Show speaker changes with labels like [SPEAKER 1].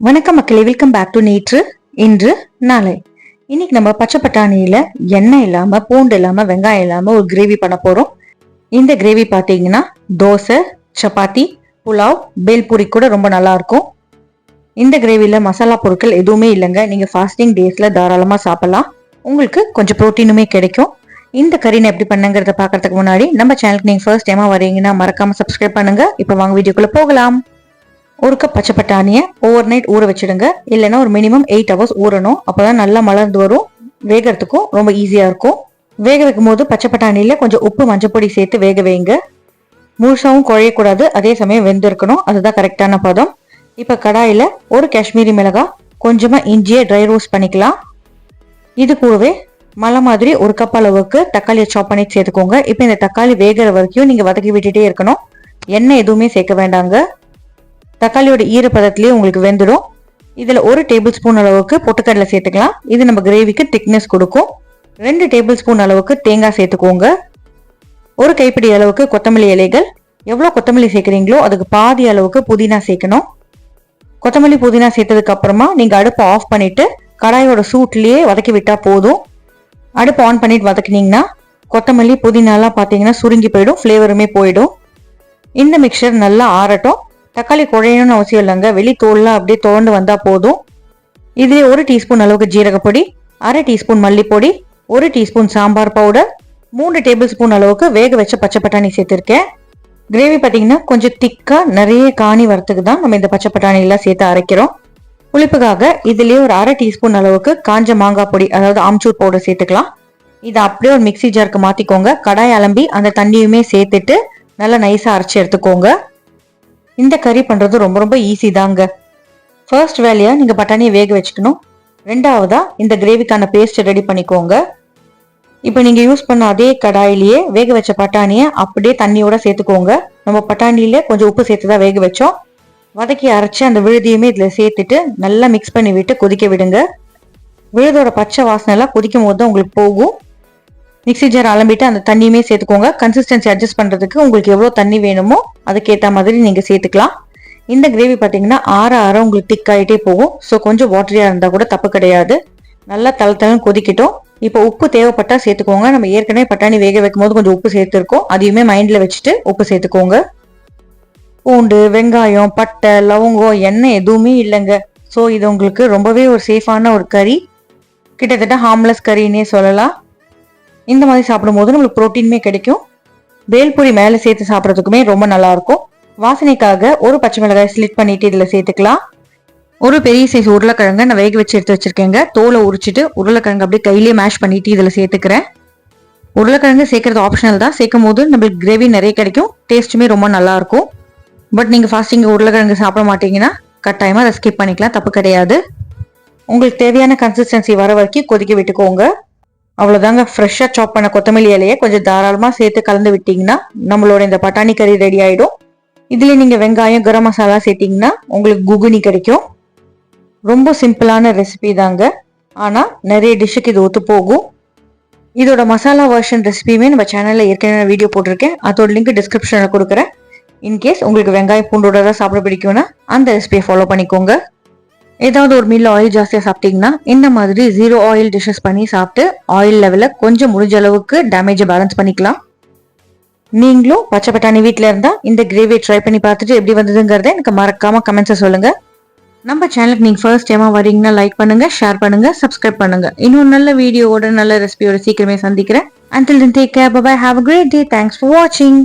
[SPEAKER 1] வணக்கம் மக்களே, welcome back to நேற்று இன்று நாளை. இன்னைக்கு நம்ம பச்சை பட்டாணியில எண்ணெய் இல்லாம, பூண்டு இல்லாம, வெங்காயம் இல்லாம ஒரு கிரேவி பண்ண போறோம். இந்த கிரேவி பாத்தீங்கன்னா தோசை, சப்பாத்தி, புலாவ், பேல்பூரி கூட ரொம்ப நல்லா இருக்கும். இந்த கிரேவில மசாலா பொருட்கள் எதுவுமே இல்லைங்க. நீங்க ஃபாஸ்டிங் டேஸ்ல தாராளமா சாப்பிடலாம். உங்களுக்கு கொஞ்சம் புரோட்டீனுமே கிடைக்கும். இந்த கறி எப்படி பண்ணுங்கிறத பாக்கிறதுக்கு முன்னாடி நம்ம சேனலுக்கு நீங்க ஃபர்ஸ்ட் டைமா வரீங்கன்னா மறக்காம சப்ஸ்கிரைப் பண்ணுங்க. இப்ப வாங்க வீடியோக்குள்ள போகலாம். ஒரு கப் பச்சை பட்டாணியை ஓவர் நைட் ஊற வச்சிடுங்க. இல்லைன்னா ஒரு மினிமம் 8 hours ஊறணும். அப்போதான் நல்லா மலர்ந்து வரும். வேகிறதுக்கும் ரொம்ப ஈஸியா இருக்கும். வேக வைக்கும் போது பச்சை பட்டாணியில கொஞ்சம் உப்பு, மஞ்சப்பொடி சேர்த்து வேக வைங்க. முழுசாவும் குழையக்கூடாது, அதே சமயம் வெந்து இருக்கணும். அதுதான் கரெக்டான பதம். இப்ப கடாயில ஒரு காஷ்மீரி மிளகாய், கொஞ்சமா இஞ்சியை ட்ரை ரோஸ்ட் பண்ணிக்கலாம். இது கூடவே மலை மாதிரி ஒரு கப் அளவுக்கு தக்காளியை சாப் பண்ணி சேர்த்துக்கோங்க. இப்ப இந்த தக்காளி வேகிற வரைக்கும் நீங்க வதக்கி விட்டுட்டே இருக்கணும். எண்ணெய் எதுவுமே சேர்க்க வேண்டாங்க. தக்காளியோட ஈரப்பதத்திலேயே உங்களுக்கு வெந்துடும். இதுல 1 டேபிள் ஸ்பூன் அளவுக்கு பொட்டுக்கடலை சேர்த்துக்கலாம். இது நம்ம கிரேவிக்கு திக்னஸ் கொடுக்கும். 2 டேபிள் ஸ்பூன் அளவுக்கு தேங்காய் சேர்த்துக்கோங்க. ஒரு கைப்பிடி அளவுக்கு கொத்தமல்லி இலைகள். எவ்வளவு கொத்தமல்லி சேர்க்குறீங்களோ அதுக்கு பாதி அளவுக்கு புதினா சேர்க்கணும். கொத்தமல்லி புதினா சேர்த்ததுக்கு அப்புறமா நீங்க அடுப்பை ஆஃப் பண்ணிட்டு கடாயோட சூட்லயே வதக்கி விட்டா போதும். அடுப்பு ஆன் பண்ணிட்டு வதக்கினீங்கன்னா கொத்தமல்லி புதினாலாம் பாத்தீங்கன்னா சுருங்கி போயிடும், ஃபிளேவருமே போயிடும். இந்த மிக்சர் நல்லா ஆறட்டும். தக்காளி குழையணும்னு அவசியம் இல்லைங்க. வெளி தோல்லாம் அப்படியே தோண்டு வந்தா போதும். இதுல 1 டீஸ்பூன் அளவுக்கு ஜீரகப்பொடி, 1/2 டீஸ்பூன் மல்லிப்பொடி, 1 teaspoon sambar powder, 3 tablespoon அளவுக்கு வேக வச்ச பச்சை பட்டாணி சேர்த்திருக்கேன். கிரேவி பார்த்தீங்கன்னா கொஞ்சம் திக்கா நிறைய காணி வரத்துக்கு தான் நம்ம இந்த பச்சை பட்டாணி எல்லாம் சேர்த்து அரைக்கிறோம். புளிப்புக்காக இதுலயே ஒரு 1/2 டீஸ்பூன் அளவுக்கு காஞ்ச மாங்காய் பொடி, அதாவது ஆம்ச்சூர் பவுடர் சேர்த்துக்கலாம். இதை அப்படியே ஒரு மிக்சி ஜாருக்கு மாத்திக்கோங்க. கடாய் அலம்பி அந்த தண்ணியுமே சேர்த்துட்டு நல்லா நைஸா அரைச்சி எடுத்துக்கோங்க. இந்த கறி பண்றது ரொம்ப ரொம்ப ஈஸி தாங்க. ஃபர்ஸ்ட் வேலையா நீங்க பட்டாணியை வேக வச்சுக்கணும். ரெண்டாவதா இந்த கிரேவிக்கான பேஸ்ட் ரெடி பண்ணிக்கோங்க. இப்போ நீங்க யூஸ் பண்ண அதே கடாயிலேயே வேக வச்ச பட்டாணியை அப்படியே தண்ணியோட சேர்த்துக்கோங்க. நம்ம பட்டாணியில கொஞ்சம் உப்பு சேர்த்துதான் வேக வச்சோம். வதக்கி அரைச்சு அந்த விழுதியுமே இதுல சேர்த்துட்டு நல்லா மிக்ஸ் பண்ணி விட்டு கொதிக்க விடுங்க. விழுதோட பச்சை வாசனை எல்லாம் கொதிக்கும் போது தான் உங்களுக்கு போகும். மிக்சி ஜார் அலம்பிட்டு அந்த தண்ணியுமே சேர்த்துக்கோங்க. கன்சிஸ்டன்சி அட்ஜஸ்ட் பண்றதுக்கு உங்களுக்கு எவ்வளவு தண்ணி வேணுமோ அதுக்கேற்ற மாதிரி நீங்க சேர்த்துக்கலாம். இந்த கிரேவி பாத்தீங்கன்னா ஆற உங்களுக்கு திக் ஆகிட்டே போகும். ஸோ கொஞ்சம் வாட்டரியா இருந்தா கூட தப்பு கிடையாது. நல்லா தளத்தளன்னு கொதிக்கட்டும். இப்போ உப்பு தேவைப்பட்டா சேர்த்துக்கோங்க. நம்ம ஏற்கனவே பட்டாணி வேக வைக்கும் போது கொஞ்சம் உப்பு சேர்த்துருக்கோம். அதையுமே மைண்ட்ல வச்சுட்டு உப்பு சேர்த்துக்கோங்க. பூண்டு, வெங்காயம், பட்டை, லவங்கம், எண்ணெய் எதுவுமே இல்லைங்க. ஸோ இது உங்களுக்கு ரொம்பவே ஒரு சேஃபான ஒரு கறி. கிட்டத்தட்ட ஹார்ம்லெஸ் கறின்னே சொல்லலாம். இந்த மாதிரி சாப்பிடும்போது நம்மளுக்கு புரோட்டீனுமே கிடைக்கும். பேல்பூரி மேலே சேர்த்து சாப்பிட்றதுக்குமே ரொம்ப நல்லா இருக்கும். வாசனைக்காக ஒரு பச்சை மிளகாய் ஸ்லிட் பண்ணிட்டு இதுல சேர்த்துக்கலாம். ஒரு பெரிய சைஸ் உருளைக்கிழங்கு நான் வேக வச்சு எடுத்து வச்சிருக்கேங்க. தோலை உரிச்சிட்டு உருளைக்கிழங்கு அப்படியே கையிலேயே மேஷ் பண்ணிட்டு இதுல சேர்த்துக்கிறேன். உருளைக்கிழங்கு சேர்க்கறது ஆப்ஷனல் தான். சேர்க்கும் போது நம்மளுக்கு கிரேவி நிறைய கிடைக்கும். டேஸ்ட்டுமே ரொம்ப நல்லா இருக்கும். பட் நீங்க ஃபாஸ்டிங் உருளைக்கிழங்கு சாப்பிட மாட்டீங்கன்னா கட்டாயமா அதை ஸ்கிப் பண்ணிக்கலாம், தப்பு கிடையாது. உங்களுக்கு தேவையான கன்சிஸ்டன்சி வர வரைக்கும் கொதிக்க விட்டுக்கோங்க. அவ்வளவுதாங்க. ஃப்ரெஷ்ஷா சாப் பண்ண கொத்தமல்லி இலையை கொஞ்சம் தாராளமா சேர்த்து கலந்து விட்டீங்கன்னா நம்மளோட இந்த பட்டாணி கறி ரெடி ஆயிடும். இதுல நீங்க வெங்காயம், கரம் மசாலா சேர்த்தீங்கன்னா உங்களுக்கு குகுனி கிடைக்கும். ரொம்ப சிம்பிளான ரெசிபி தாங்க. ஆனா நிறைய டிஷ்ஷுக்கு இது ஒத்து போகும். இதோட மசாலா வெர்ஷன் ரெசிபியுமே நம்ம சேனல்ல ஏற்கனவே வீடியோ போட்டிருக்கேன். அதோட லிங்க் டிஸ்கிரிப்ஷன்ல கொடுக்குறேன். இன்கேஸ் உங்களுக்கு வெங்காயம் பூண்டோட தான் சாப்பிட பிடிக்கும்னா அந்த ரெசிபியை ஃபாலோ பண்ணிக்கோங்க. ஏதாவது ஒரு மீல்ல ஆயில் ஜாஸ்தியா சாப்பிட்டீங்கன்னா இந்த மாதிரி 0 ஆயில் டிஷஸ் பண்ணி சாப்பிட்டு ஆயில் லெவல கொஞ்சம் முடிஞ்ச அளவுக்கு டேமேஜை பேலன்ஸ் பண்ணிக்கலாம். நீங்களும் பச்சை பட்டாணி வீட்டுல இருந்தா இந்த கிரேவியை ட்ரை பண்ணி பார்த்துட்டு எப்படி வந்ததுங்கிறத எனக்கு மறக்காம கமெண்ட்ஸை சொல்லுங்க. நம்ம சேனலுக்கு நீங்க ஃபர்ஸ்ட் டைமா வரீங்கன்னா லைக் பண்ணுங்க, ஷேர் பண்ணுங்க, சப்ஸ்கிரைப் பண்ணுங்க. இன்னும் நல்ல வீடியோவோட நல்ல ரெசிபியோட சீக்கிரமே சந்திக்கிறேன். Until then, take care. Bye bye. Have a great day. Thanks for watching.